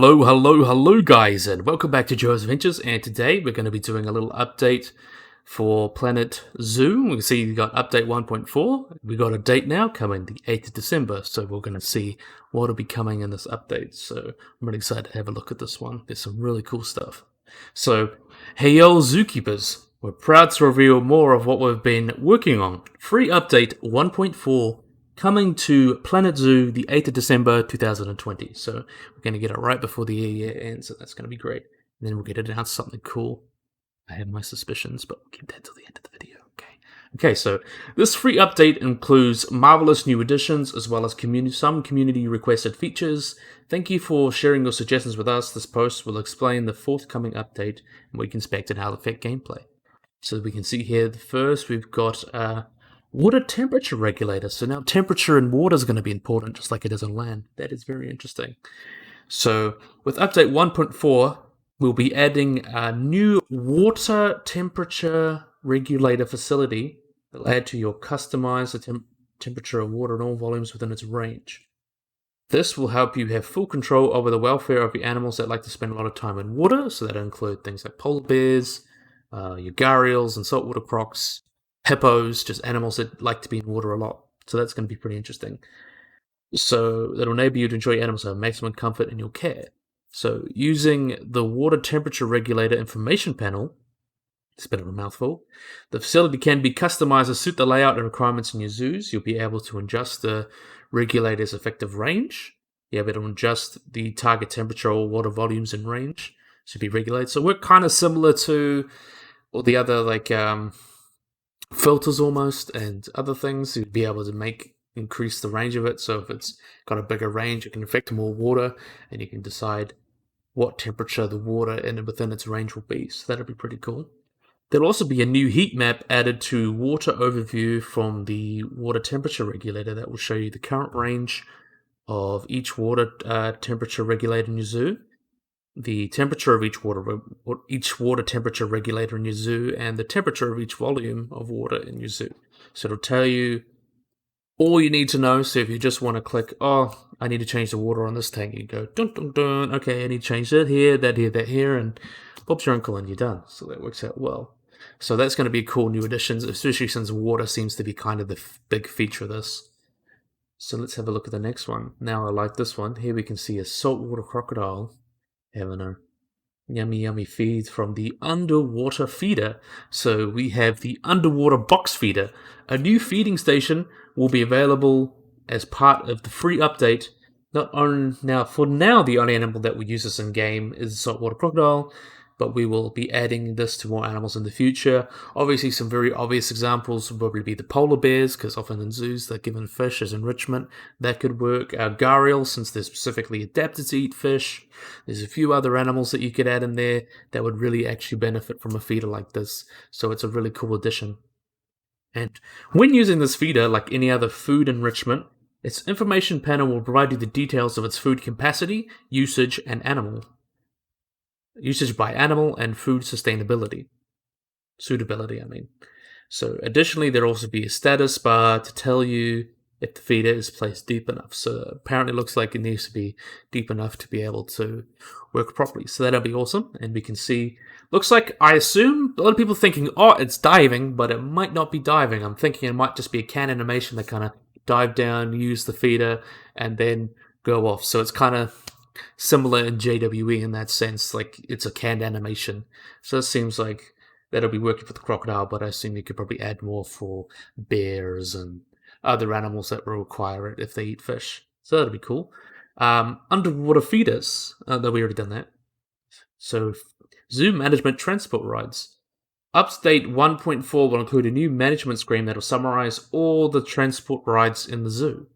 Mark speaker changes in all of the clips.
Speaker 1: Hello guys, and welcome back to Joe's Adventures, and today we're going to be doing a little update for Planet Zoo. We can see we got update 1.4, we got a date now coming, the 8th of December, so we're going to see what will be coming in this update, so I'm really excited to have a look at this one. There's some really cool stuff. So, hey yo zookeepers, we're proud to reveal more of what we've been working on. Free update 1.4 coming to Planet Zoo the 8th of December 2020. So we're going to get it right before the year ends, so that's going to be great. And then we'll get it announced something cool. I have my suspicions, but we'll keep that till the end of the video, okay? So this free update includes marvelous new additions as well as some community requested features. Thank you for sharing your suggestions with us. This post will explain the forthcoming update and what you can expect and how it'll affect gameplay. So we can see here, first we've got water temperature regulator. So now temperature in water is going to be important, just like it is on land. That is very interesting. So with update 1.4, we'll be adding a new water temperature regulator facility that'll add to your customized temperature of water in all volumes within its range. This will help you have full control over the welfare of your animals that like to spend a lot of time in water. So that'll include things like polar bears, your gharials and saltwater crocs, hippos, just animals that like to be in water a lot. So that's going to be pretty interesting. So that'll enable you to enjoy animals that have maximum comfort in your care. So using the water temperature regulator information panel, it's a bit of a mouthful, the facility can be customized to suit the layout and requirements in your zoos. You'll be able to adjust the regulator's effective range. You'll be able to adjust the target temperature or water volumes in range to be regulated. So we're kind of similar to all the other filters almost and other things. You'd be able to increase the range of it. So if it's got a bigger range, it can affect more water, and you can decide what temperature the water within its range will be. So that'll be pretty cool. There'll also be a new heat map added to water overview from the water temperature regulator that will show you the current range of each water temperature regulator in your zoo, the temperature of each water temperature regulator in your zoo, and the temperature of each volume of water in your zoo. So it'll tell you all you need to know. So if you just want to click, oh, I need to change the water on this tank, you go, dun dun dun, okay, I need to change that here, that here, that here, and Bob's your uncle, and you're done. So that works out well. So that's going to be cool new additions, especially since water seems to be kind of the big feature of this. So let's have a look at the next one. Now I like this one. Here we can see a saltwater crocodile having a yummy feed from the underwater feeder. So we have the underwater box feeder. A new feeding station will be available as part of the free update. The only animal that we use this in game is the saltwater crocodile, but we will be adding this to more animals in the future. Obviously, some very obvious examples will probably be the polar bears, because often in zoos they're given fish as enrichment. That could work. Our gharials, since they're specifically adapted to eat fish. There's a few other animals that you could add in there that would really actually benefit from a feeder like this. So it's a really cool addition. And when using this feeder, like any other food enrichment, its information panel will provide you the details of its food capacity, usage by animal, and food suitability. So additionally, there'll also be a status bar to tell you if the feeder is placed deep enough. So apparently it looks like it needs to be deep enough to be able to work properly. So that'll be awesome. And we can see, looks like, I assume, a lot of people thinking, oh, it's diving, but it might not be diving. I'm thinking it might just be a can animation that kind of dive down, use the feeder, and then go off. So it's kind of similar in JWE in that sense, like it's a canned animation. So it seems like that'll be working for the crocodile, but I assume you could probably add more for bears and other animals that will require it if they eat fish. So that'll be cool. Underwater feeders, though we already done that. So zoo management transport rides. Update 1.4 will include a new management screen that will summarize all the transport rides in the zoo.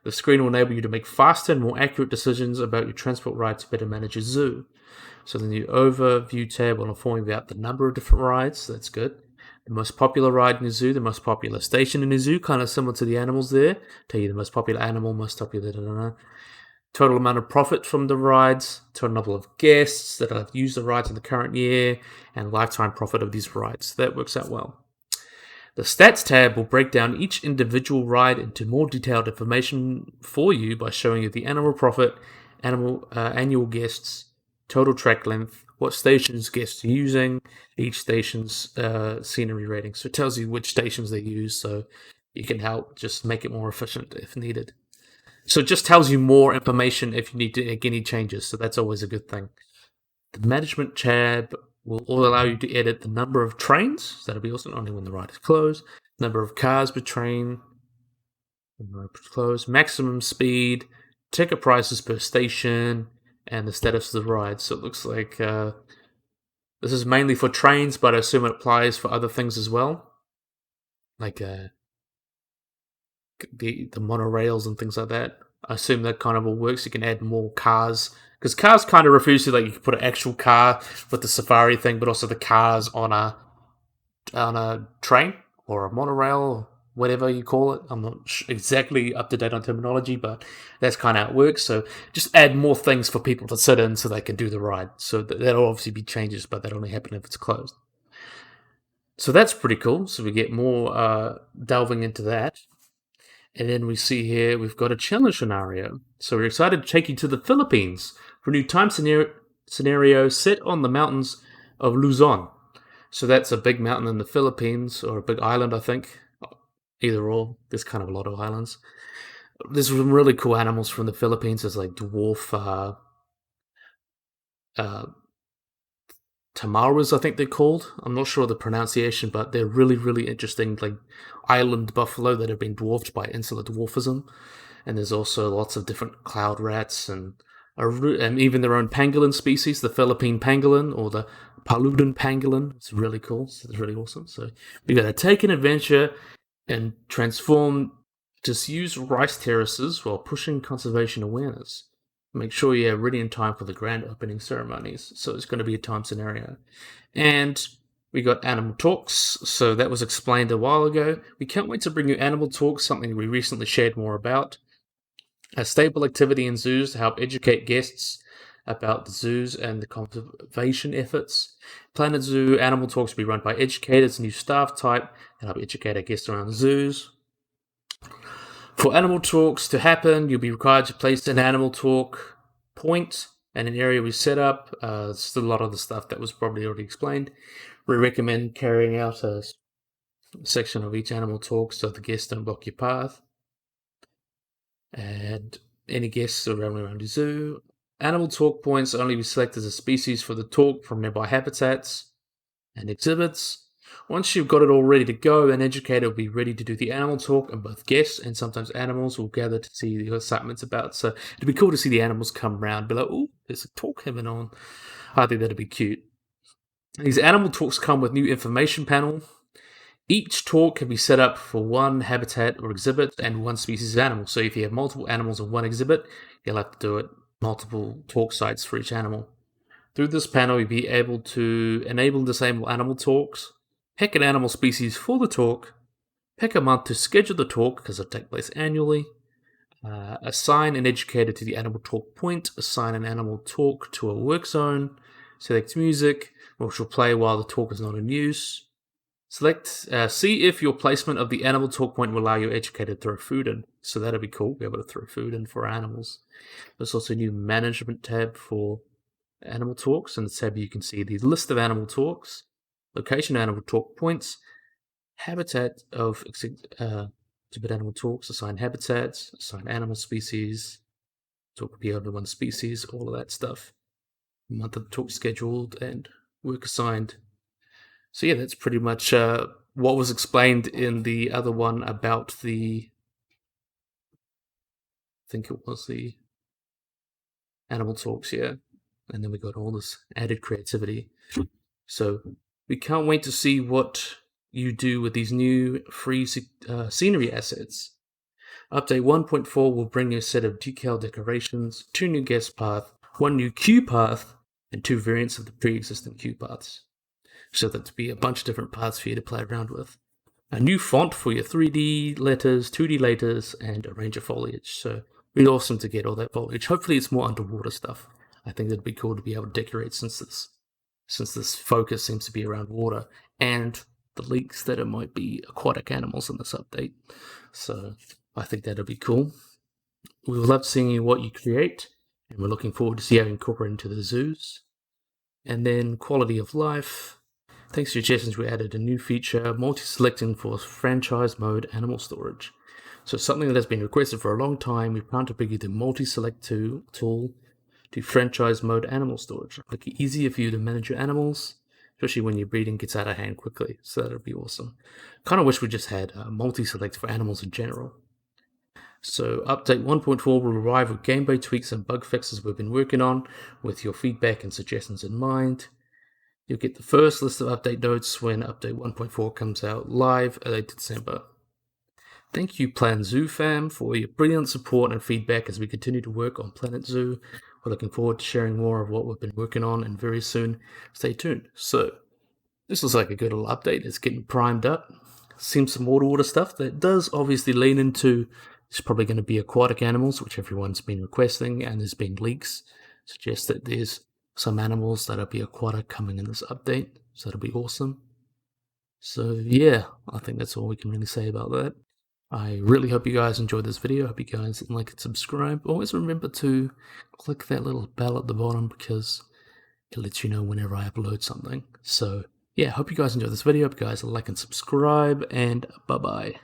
Speaker 1: The screen will enable you to make faster and more accurate decisions about your transport rides to better manage your zoo. So the new overview tab will inform you about the number of different rides, so that's good. The most popular ride in the zoo, the most popular station in the zoo, kind of similar to the animals there. Tell you the most popular animal, most popular, total amount of profit from the rides, total number of guests that have used the rides in the current year, and lifetime profit of these rides. That works out well. The Stats tab will break down each individual ride into more detailed information for you by showing you the animal profit annual guests, total track length, what stations guests are using, each station's scenery rating. So it tells you which stations they use, so you can help just make it more efficient if needed. So it just tells you more information if you need to make any changes, so that's always a good thing. The management tab will allow you to edit the number of trains, so that'll be also only when the ride is closed, number of cars per train, closed, maximum speed, ticket prices per station, and the status of the ride. So it looks like this is mainly for trains, but I assume it applies for other things as well, like the monorails and things like that. I assume that kind of all works. You can add more cars, because cars kind of refuse to, like, you can put an actual car with the safari thing, but also the cars on a train or a monorail, whatever you call it. I'm not exactly up to date on terminology, but that's kind of how it works. So just add more things for people to sit in so they can do the ride. So that'll obviously be changes, but that'll only happen if it's closed. So that's pretty cool. So we get more delving into that. And then we see here we've got a challenge scenario. So we're excited to take you to the Philippines for a new time scenario set on the mountains of Luzon. So that's a big mountain in the Philippines, or a big island, I think. Either or. There's kind of a lot of islands. There's some really cool animals from the Philippines. There's like dwarf tamaras, I think they're called. I'm not sure of the pronunciation, but they're really, really interesting, like island buffalo that have been dwarfed by insular dwarfism. And there's also lots of different cloud rats and even their own pangolin species, the Philippine pangolin or the Paludan pangolin. It's really cool. It's really awesome. So we got to take an adventure and transform. Just use rice terraces while pushing conservation awareness. Make sure you're ready in time for the grand opening ceremonies. So it's going to be a time scenario. And we got animal talks. So that was explained a while ago. We can't wait to bring you animal talks, something we recently shared more about. A stable activity in zoos to help educate guests about the zoos and the conservation efforts. Planet Zoo animal talks will be run by educators, new staff type, and help educate our guests around the zoos. For animal talks to happen, you'll be required to place an animal talk point and an area we set up. Still a lot of the stuff that was probably already explained. We recommend carrying out a section of each animal talk so the guests don't block your path. And any guests around the zoo. Animal talk points only be selected as a species for the talk from nearby habitats and exhibits. Once you've got it all ready to go, an educator will be ready to do the animal talk, and both guests and sometimes animals will gather to see the excitements about. So it'd be cool to see the animals come around, be like, "Oh, there's a talk coming on." I think that'd be cute. These animal talks come with new information panel. Each talk can be set up for one habitat or exhibit and one species of animal. So if you have multiple animals in one exhibit, you'll have to do it multiple talk sites for each animal. Through this panel, you'll be able to enable and disable animal talks, pick an animal species for the talk, pick a month to schedule the talk because it'll take place annually, assign an educator to the animal talk point, assign an animal talk to a work zone, select music, which will play while the talk is not in use. See if your placement of the animal talk point will allow your educator to throw food in. So that'd be cool, be able to throw food in for animals. There's also a new management tab for animal talks. In the tab you can see the list of animal talks, location of animal talk points, habitat of exhibit animal talks, assign habitats, assign animal species, talk be over one species, all of that stuff. Month of the talk scheduled and work assigned. So yeah, that's pretty much what was explained in the other one about I think it was the animal talks, yeah. And then we got all this added creativity. So we can't wait to see what you do with these new free scenery assets. Update 1.4 will bring you a set of decal decorations, 2 new guest paths, 1 new queue path, and 2 variants of the pre-existing queue paths. So that'd be a bunch of different paths for you to play around with. A new font for your 3D letters, 2D letters, and a range of foliage. So really awesome to get all that foliage. Hopefully it's more underwater stuff. I think that'd be cool to be able to decorate since this focus seems to be around water, and the leaks that it might be aquatic animals in this update. So I think that'd be cool. We love seeing what you create. and we're looking forward to see how we incorporate into the zoos. And then quality of life. Thanks to your suggestions, we added a new feature, multi-selecting for franchise mode animal storage. So something that has been requested for a long time, we plan to bring you the multi-select tool to franchise mode animal storage. Make it easier for you to manage your animals, especially when your breeding gets out of hand quickly. So that'll be awesome. Kind of wish we just had multi-select for animals in general. So update 1.4 will arrive with gameplay tweaks and bug fixes we've been working on with your feedback and suggestions in mind. You'll get the first list of update notes when update 1.4 comes out live at 8th December. Thank you Planet Zoo fam for your brilliant support and feedback as we continue to work on Planet Zoo. We're looking forward to sharing more of what we've been working on, and very soon, stay tuned. So, this looks like a good little update. It's getting primed up. Seems some water stuff that does obviously lean into, it's probably going to be aquatic animals, which everyone's been requesting, and there's been leaks suggest that there's some animals that'll be aquatic coming in this update, so that'll be awesome. So yeah, I think that's all we can really say about that. I really hope you guys enjoyed this video. I hope you guys like and subscribe. Always remember to click that little bell at the bottom because it lets you know whenever I upload something. So yeah, hope you guys enjoyed this video. Hope you guys like and subscribe, and bye bye.